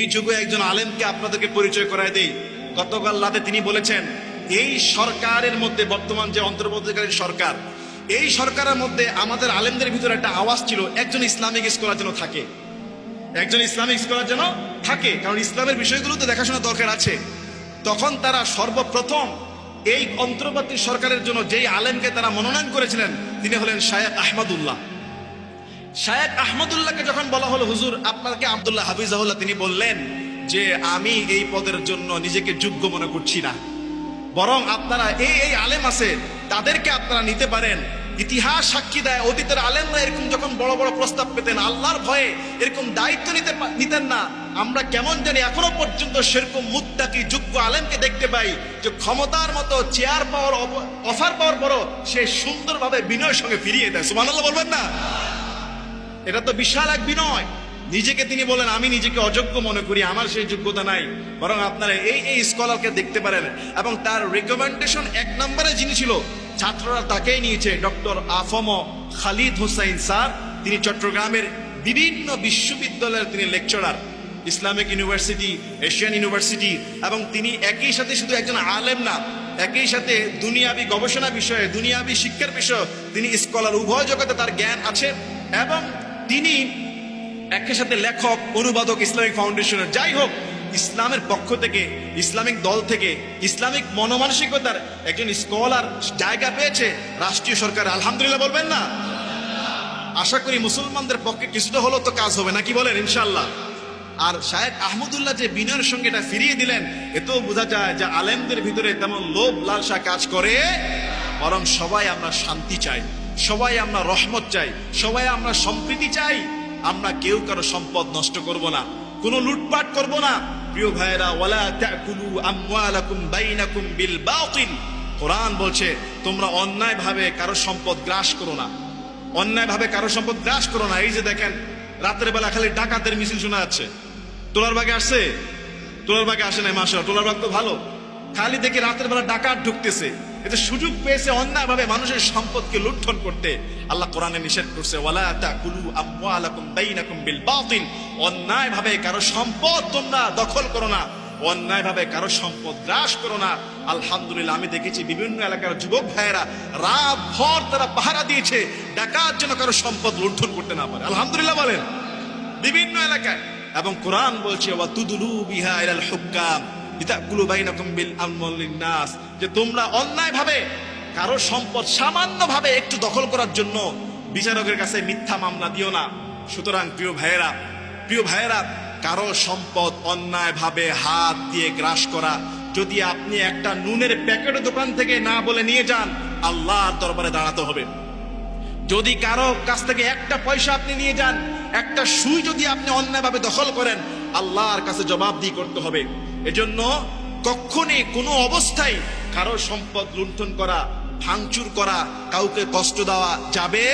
এই যুগে একজন আলেমকে আপনাদেরকে পরিচয় করায় দেই। গতকাল রাতে তিনি বলেছেন, এই সরকারের মধ্যে, বর্তমান যে অন্তর্বর্তীকালীন সরকার, এই সরকারের মধ্যে আমাদের আলেমদের ভিতরে একটা আওয়াজ ছিল, একজন ইসলামিক স্কলার যেন থাকে, একজন ইসলামিক স্কলার যেন থাকে, কারণ ইসলামের বিষয়গুলো তো দেখাশোনা দরকার আছে। তখন তারা সর্বপ্রথম এই অন্তর্বর্তী সরকারের জন্য যেই আলেমকে তারা মনোনয়ন করেছিলেন, তিনি হলেন শায়েখ আহমদুল্লাহ। শায়েখ আহমদুল্লাহকে যখন বলা হলো, হুজুর আপনাকে আব্দুল্লাহ হাফিজাহুল্লাহ, তিনি বললেন যে আমি এই পদের জন্য নিজেকে যোগ্য মনে করছি না, বরং আপনারা এই আলেম আছে তাদেরকে আপনারা নিতে পারেন। ইতিহাস সাক্ষী দেয়, অতীতের আলেমরা এরকম যখন বড় বড় প্রস্তাব পেতেন, আল্লাহর ভয়ে এরকম দায়িত্ব নিতেন না। আমরা কেমন জানি এখনো পর্যন্ত সেরকম মুত্তাকি যোগ্য আলেমকে দেখতে পাই, যে ক্ষমতার মতো চেয়ার পাওয়ার অফার পাওয়ার পরও সে সুন্দরভাবে বিনয়ের সঙ্গে ফিরিয়ে দেয়। সুবহানাল্লাহ বলবেন না? এটা তো বিশাল এক বিনয়। নিজেকে তিনি বলেন, আমি নিজেকে অযোগ্য মনে করি, আমার সেই যোগ্যতা নাই, বরং আপনারা এই স্কলারকে দেখতে পারেন। এবং তার রেকমেন্ডেশন এক নম্বরে যিনি ছিল, ছাত্ররা তাকেই নিয়েছে, ডক্টর আফম খালিদ হোসাইন স্যার। তিনি চট্টগ্রামের বিভিন্ন বিশ্ববিদ্যালয়ের তিনি lecturer, Islamic university, Asian university. এবং তিনি একই সাথে শুধু একজন আলেম না, একই সাথে দুনিয়াবি গবেষণা বিষয়ে, দুনিয়াবি শিক্ষার বিষয়ে তিনি স্কলার, উভয় জগতে তার জ্ঞান আছে। এবং তিনি একই সাথে লেখক, অনুবাদক ইসলামিক ফাউন্ডেশনের। যাই হোক, ইসলামের পক্ষ থেকে, ইসলামিক দল থেকে, ইসলামিক মনোমানসিকতার একজন স্কলার জায়গা পেয়েছে রাষ্ট্রীয় সরকার। আলহামদুলিল্লাহ বলবেন না? আশা করি মুসলমানদের পক্ষে কিছুটা হলেও তো কাজ হবে, নাকি বলেন? ইনশাল্লাহ। আর শায়েখ আহমদুল্লাহ যে বিনয়ের সঙ্গে এটা ফিরিয়ে দিলেন, এতেও বোঝা যায় যে আলেমদের ভিতরে তেমন লোভ লালসা কাজ করে, বরং সবাই আমরা শান্তি চাই, সবাই আমরা রহমত চাই, সবাই আমরা সম্প্রীতি চাই। আমরা কেউ কারো সম্পদ নষ্ট করব না, কোনো লুটপাট করব না। প্রিয় ভাইয়েরা, ওয়ালা তাকুলু আমওয়ালাকুম বাইনাকুম বিল বাতিল। কোরআন বলছে, তোমরা অন্যায় ভাবে কারো সম্পদ গ্রাস করো না, অন্যায় ভাবে কারো সম্পদ গ্রাস করো না। এই যে দেখেন, রাতের বেলা খালি ডাকাতের মিছিল শোনা যাচ্ছে। তোলারবাগে আসছে? তোলারবাগে আসে নাই, মাশাআল্লাহ, তোলারবাগ তো ভালো। খালি দেখি রাতের বেলা ডাকাত ঢুকতেছে, এতে সুযোগ পেয়েছে অন্যায় ভাবে মানুষের সম্পদকে লুণ্ঠন করতে। আল্লাহ কোরআনে নিষেধ করছে, ওয়ালা তাকুলু আমওয়ালাকুম বাইনাকুম বিল বাতিল। অন্যায় ভাবে কারো সম্পদ তোমরা দখল করো না, অন্যায় ভাবে কারো সম্পদ গ্রাস করো না। আলহামদুলিল্লাহ, আমি দেখেছি বিভিন্ন এলাকার যুবক ভাইয়েরা রাত ভর তারা পাহারা দিয়েছে, ডাকাত যেন কারো সম্পদ লুণ্ঠন করতে না পারে। আলহামদুলিল্লাহ বলেন, বিভিন্ন এলাকায়। এবং কোরআন বলছে, ওয়া তুদলু বিহা ইলাল হুক্কাম লিতাকুলু বাইনাকুম বিল আমওয়ালিন নাস, যে তোমরা অন্যায় ভাবে কারো সম্পদ সামান্য ভাবে একটু দখল করার জন্য বিচারকের কাছে মিথ্যা মামলা দিও না। সুতরাং প্রিয় ভাইয়েরা, কারো সম্পদ অন্যায় ভাবে হাত দিয়ে গ্রাস করা, যদি আপনি একটা নুনের প্যাকেট দোকান থেকে না বলে নিয়ে যান, আল্লাহর দরবারে দাঁড়াতে হবে। যদি কারো কাছ থেকে একটা পয়সা আপনি নিয়ে যান, একটা সুই যদি আপনি অন্যায়ভাবে দখল করেন, আল্লাহর কাছে জবাবদিহি করতে হবে। এজন্য কখনই কোনো অবস্থায় কারো সম্পদ লুণ্ঠন করা, ভাঙচুর করা, কাউকে কষ্ট দেওয়া যাবে